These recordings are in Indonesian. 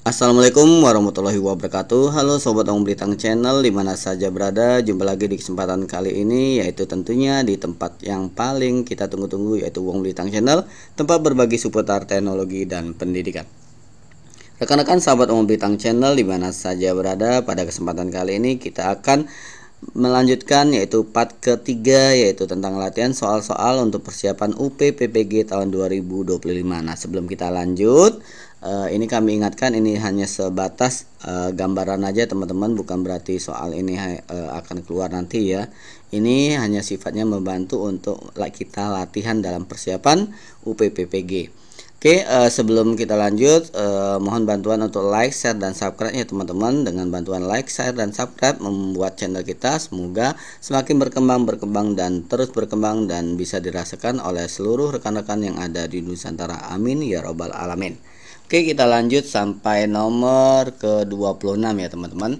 Assalamualaikum warahmatullahi wabarakatuh. Halo Sobat Ong Blitang Channel, dimana saja berada. Jumpa lagi di kesempatan kali ini, yaitu tentunya di tempat yang paling kita tunggu-tunggu, yaitu Ong Blitang Channel, tempat berbagi seputar teknologi dan pendidikan. Rekan-rekan sahabat Ong Blitang Channel, dimana saja berada, pada kesempatan kali ini kita akan melanjutkan yaitu part ketiga, yaitu tentang latihan soal-soal untuk persiapan UPPPG tahun 2025. Nah, sebelum kita lanjut, ini kami ingatkan, ini hanya sebatas gambaran aja teman-teman, bukan berarti soal ini akan keluar nanti ya. Ini hanya sifatnya membantu untuk kita latihan dalam persiapan UPPPG. Oke, sebelum kita lanjut, mohon bantuan untuk like, share, dan subscribe ya teman-teman. Dengan bantuan like, share, dan subscribe membuat channel kita semoga semakin berkembang dan terus berkembang dan bisa dirasakan oleh seluruh rekan-rekan yang ada di Nusantara. Amin ya robbal alamin. Oke, kita lanjut sampai nomor ke-26 ya teman-teman.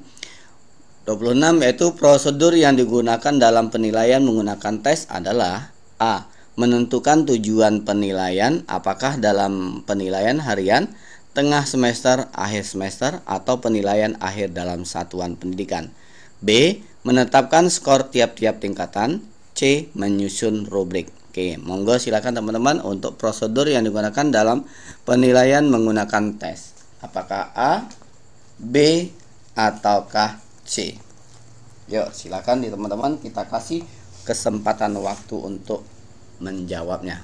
26 yaitu prosedur yang digunakan dalam penilaian menggunakan tes adalah A. Menentukan tujuan penilaian, apakah dalam penilaian harian, tengah semester, akhir semester, atau penilaian akhir dalam satuan pendidikan. B. Menetapkan skor tiap-tiap tingkatan. C. Menyusun rubrik. Oke, monggo silakan teman-teman untuk prosedur yang digunakan dalam penilaian menggunakan tes. Apakah A, B, ataukah C? Yuk, silakan di teman-teman, kita kasih kesempatan waktu untuk menjawabnya.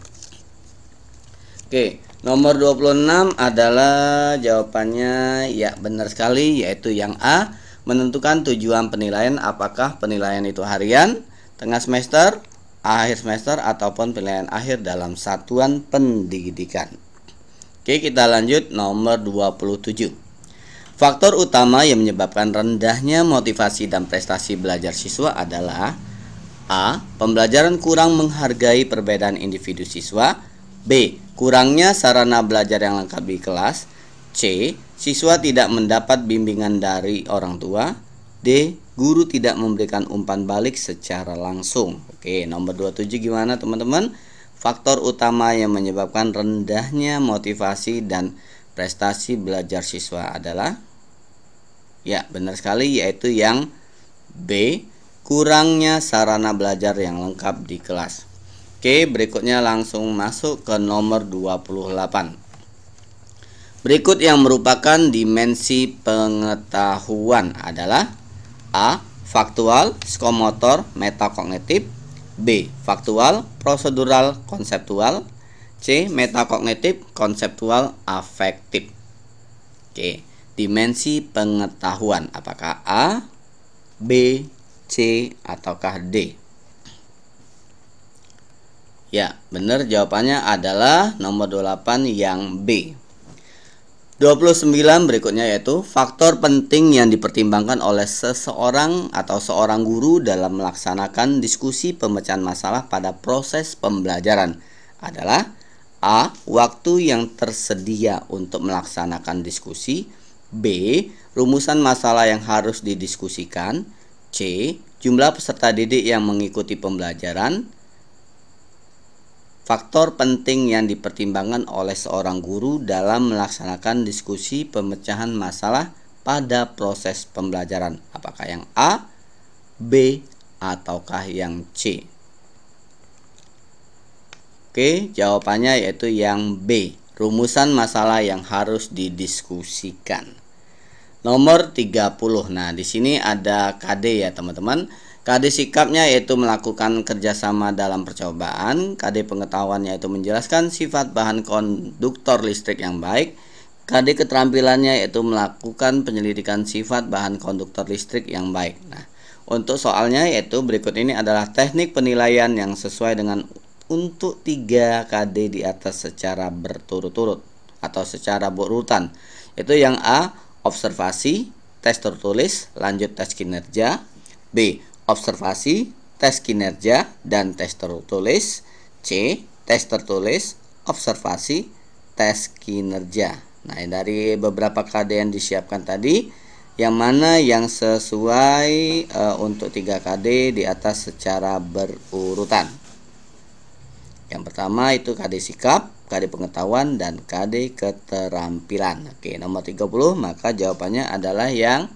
Oke, nomor 26 adalah jawabannya ya benar sekali, yaitu yang A. Menentukan tujuan penilaian, apakah penilaian itu harian, tengah semester, akhir semester, ataupun penilaian akhir dalam satuan pendidikan. Oke, kita lanjut nomor 27. Faktor utama yang menyebabkan rendahnya motivasi dan prestasi belajar siswa adalah A. Pembelajaran kurang menghargai perbedaan individu siswa. B. Kurangnya sarana belajar yang lengkap di kelas. C. Siswa tidak mendapat bimbingan dari orang tua. D. Guru tidak memberikan umpan balik secara langsung. Oke, nomor 27 gimana teman-teman? Faktor utama yang menyebabkan rendahnya motivasi dan prestasi belajar siswa adalah, ya benar sekali, yaitu yang B. Kurangnya sarana belajar yang lengkap di kelas. Oke, berikutnya langsung masuk ke nomor 28. Berikut yang merupakan dimensi pengetahuan adalah A. Faktual, psikomotor, metakognitif. B. Faktual, prosedural, konseptual. C. Metakognitif, konseptual, afektif. Oke, dimensi pengetahuan apakah A, B, C, ataukah D? Ya, benar jawabannya adalah nomor 28 yang B. 29 berikutnya yaitu faktor penting yang dipertimbangkan oleh seseorang atau seorang guru dalam melaksanakan diskusi pemecahan masalah pada proses pembelajaran adalah A. Waktu yang tersedia untuk melaksanakan diskusi. B. Rumusan masalah yang harus didiskusikan. C. Jumlah peserta didik yang mengikuti pembelajaran. Faktor penting yang dipertimbangkan oleh seorang guru dalam melaksanakan diskusi pemecahan masalah pada proses pembelajaran. Apakah yang A, B, ataukah yang C? Oke, jawabannya yaitu yang B. Rumusan masalah yang harus didiskusikan. Nomor 30. Nah, di sini ada KD ya teman-teman. KD sikapnya yaitu melakukan kerjasama dalam percobaan. KD pengetahuan yaitu menjelaskan sifat bahan konduktor listrik yang baik. KD keterampilannya yaitu melakukan penyelidikan sifat bahan konduktor listrik yang baik. Nah, untuk soalnya yaitu berikut ini adalah teknik penilaian yang sesuai dengan untuk 3 KD di atas secara berturut-turut atau secara berurutan. Yaitu yang A. Observasi, tes tertulis, lanjut tes kinerja. B. Observasi, tes kinerja, dan tes tertulis. C. Tes tertulis, observasi, tes kinerja. Nah, dari beberapa KD yang disiapkan tadi, yang mana yang sesuai untuk 3 KD di atas secara berurutan? Yang pertama itu KD sikap, KD pengetahuan, dan KD keterampilan. Oke, nomor 30 maka jawabannya adalah yang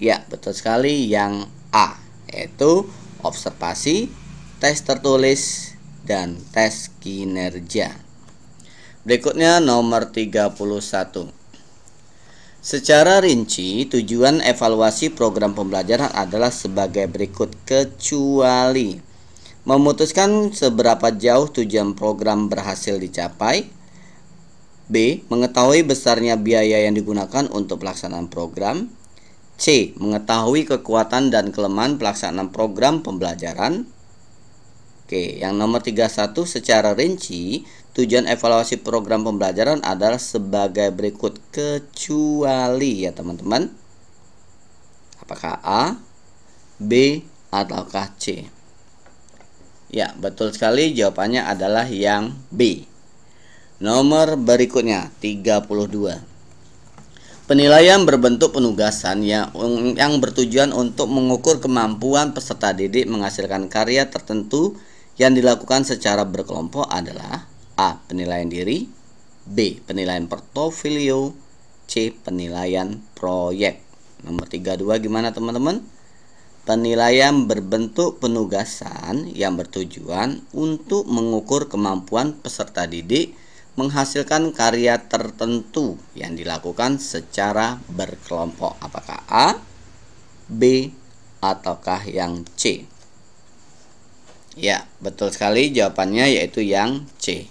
ya, betul sekali, yang A, yaitu observasi, tes tertulis, dan tes kinerja. Berikutnya nomor 31. Secara rinci, tujuan evaluasi program pembelajaran adalah sebagai berikut, kecuali memutuskan seberapa jauh tujuan program berhasil dicapai, B. Mengetahui besarnya biaya yang digunakan untuk pelaksanaan program, C. Mengetahui kekuatan dan kelemahan pelaksanaan program pembelajaran. Oke, yang nomor 31, secara rinci, tujuan evaluasi program pembelajaran adalah sebagai berikut, kecuali ya teman-teman. Apakah A, B, ataukah C? Ya, betul sekali, jawabannya adalah yang B. Nomor berikutnya 32. Penilaian berbentuk penugasan yang bertujuan untuk mengukur kemampuan peserta didik menghasilkan karya tertentu yang dilakukan secara berkelompok adalah A. Penilaian diri, B. Penilaian portofolio, C. Penilaian proyek. Nomor 32 gimana teman-teman? Penilaian berbentuk penugasan yang bertujuan untuk mengukur kemampuan peserta didik menghasilkan karya tertentu yang dilakukan secara berkelompok. Apakah A, B, ataukah yang C? Ya, betul sekali, jawabannya yaitu yang C.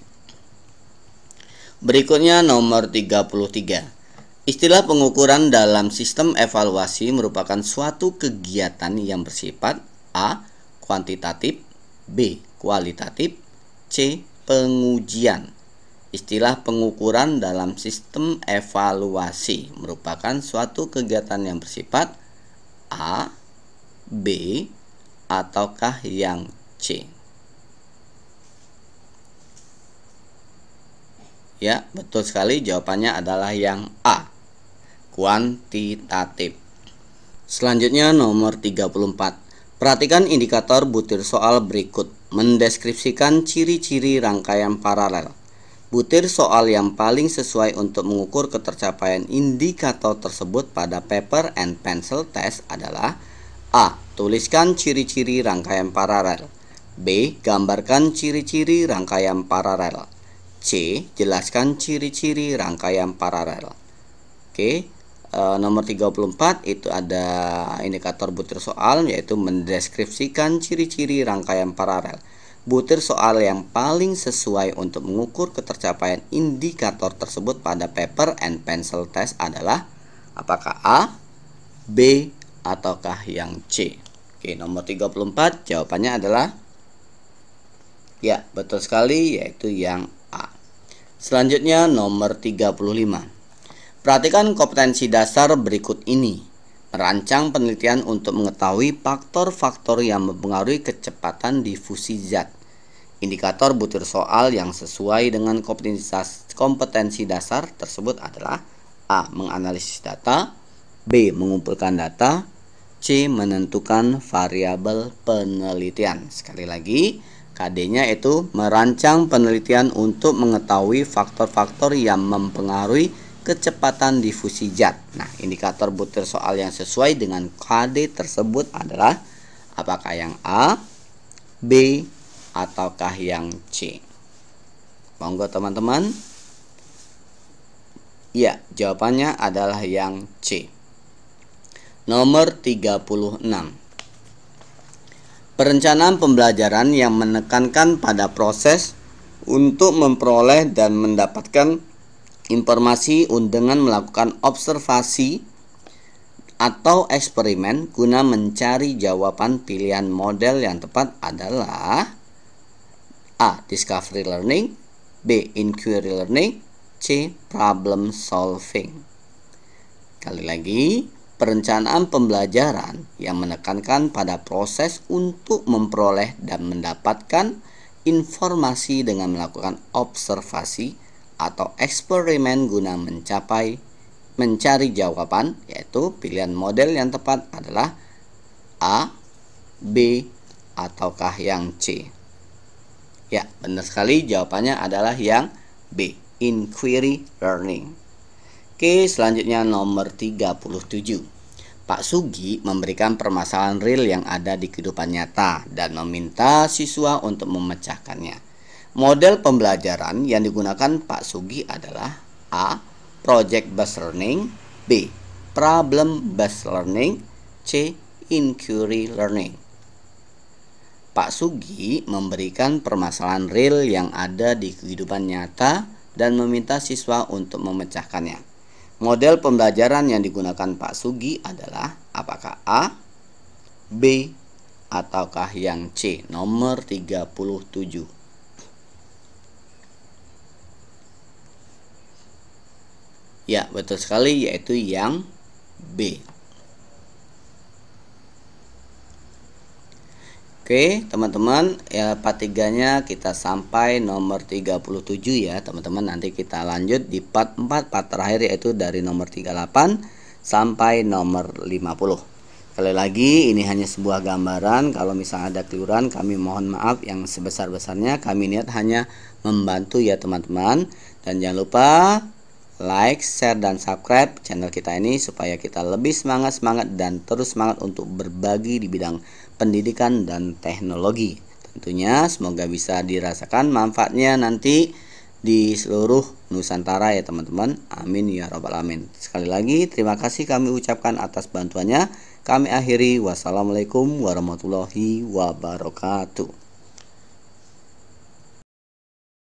Berikutnya nomor 33. Istilah pengukuran dalam sistem evaluasi merupakan suatu kegiatan yang bersifat A. Kuantitatif, B. Kualitatif, C. Pengujian. Istilah pengukuran dalam sistem evaluasi merupakan suatu kegiatan yang bersifat A, B, ataukah yang C? Ya, betul sekali, jawabannya adalah yang A, kuantitatif. Selanjutnya nomor 34. Perhatikan indikator butir soal berikut. Mendeskripsikan ciri-ciri rangkaian paralel. Butir soal yang paling sesuai untuk mengukur ketercapaian indikator tersebut pada paper and pencil test adalah A. Tuliskan ciri-ciri rangkaian paralel. B. Gambarkan ciri-ciri rangkaian paralel. C. Jelaskan ciri-ciri rangkaian paralel. Oke, nomor 34 itu ada indikator butir soal, yaitu mendeskripsikan ciri-ciri rangkaian paralel. Butir soal yang paling sesuai untuk mengukur ketercapaian indikator tersebut pada paper and pencil test adalah apakah A, B, ataukah yang C? Oke, nomor 34 jawabannya adalah ya, betul sekali, yaitu yang A. Selanjutnya nomor 35. Perhatikan kompetensi dasar berikut ini. Merancang penelitian untuk mengetahui faktor-faktor yang mempengaruhi kecepatan difusi zat. Indikator butir soal yang sesuai dengan kompetensi dasar tersebut adalah A. Menganalisis data, B. Mengumpulkan data, C. Menentukan variabel penelitian. Sekali lagi, KD-nya itu merancang penelitian untuk mengetahui faktor-faktor yang mempengaruhi kecepatan difusi zat. Nah, indikator butir soal yang sesuai dengan KD tersebut adalah apakah yang A, B, ataukah yang C? Monggo teman-teman. Ya, jawabannya adalah yang C. Nomor 36. Perencanaan pembelajaran yang menekankan pada proses untuk memperoleh dan mendapatkan informasi dengan melakukan observasi atau eksperimen guna mencari jawaban pilihan model yang tepat adalah A. Discovery learning, B. Inquiry learning, C. Problem solving. Kali lagi, perencanaan pembelajaran yang menekankan pada proses untuk memperoleh dan mendapatkan informasi dengan melakukan observasi atau eksperimen guna mencari jawaban, yaitu pilihan model yang tepat adalah A, B, ataukah yang C? Ya, benar sekali, jawabannya adalah yang B, inquiry learning. Oke, selanjutnya nomor 37. Pak Sugi memberikan permasalahan real yang ada di kehidupan nyata dan meminta siswa untuk memecahkannya. Model pembelajaran yang digunakan Pak Sugi adalah A. Project based learning, B. Problem based learning, C. Inquiry learning. Pak Sugi memberikan permasalahan real yang ada di kehidupan nyata dan meminta siswa untuk memecahkannya. Model pembelajaran yang digunakan Pak Sugi adalah apakah A, B, ataukah yang C, nomor 37? Ya, betul sekali, yaitu yang B. Oke, teman-teman, ya part 3-nya kita sampai nomor 37 ya, teman-teman. Nanti kita lanjut di part 4, part terakhir, yaitu dari nomor 38 sampai nomor 50. Sekali lagi, ini hanya sebuah gambaran. Kalau misalnya ada keliruan, kami mohon maaf yang sebesar-besarnya. Kami niat hanya membantu ya, teman-teman. Dan jangan lupa like, share, dan subscribe channel kita ini supaya kita lebih semangat dan terus semangat untuk berbagi di bidang pendidikan dan teknologi. Tentunya semoga bisa dirasakan manfaatnya nanti di seluruh Nusantara ya teman-teman. Amin ya rabbal alamin. Sekali lagi terima kasih kami ucapkan atas bantuannya. Kami akhiri, wassalamualaikum warahmatullahi wabarakatuh.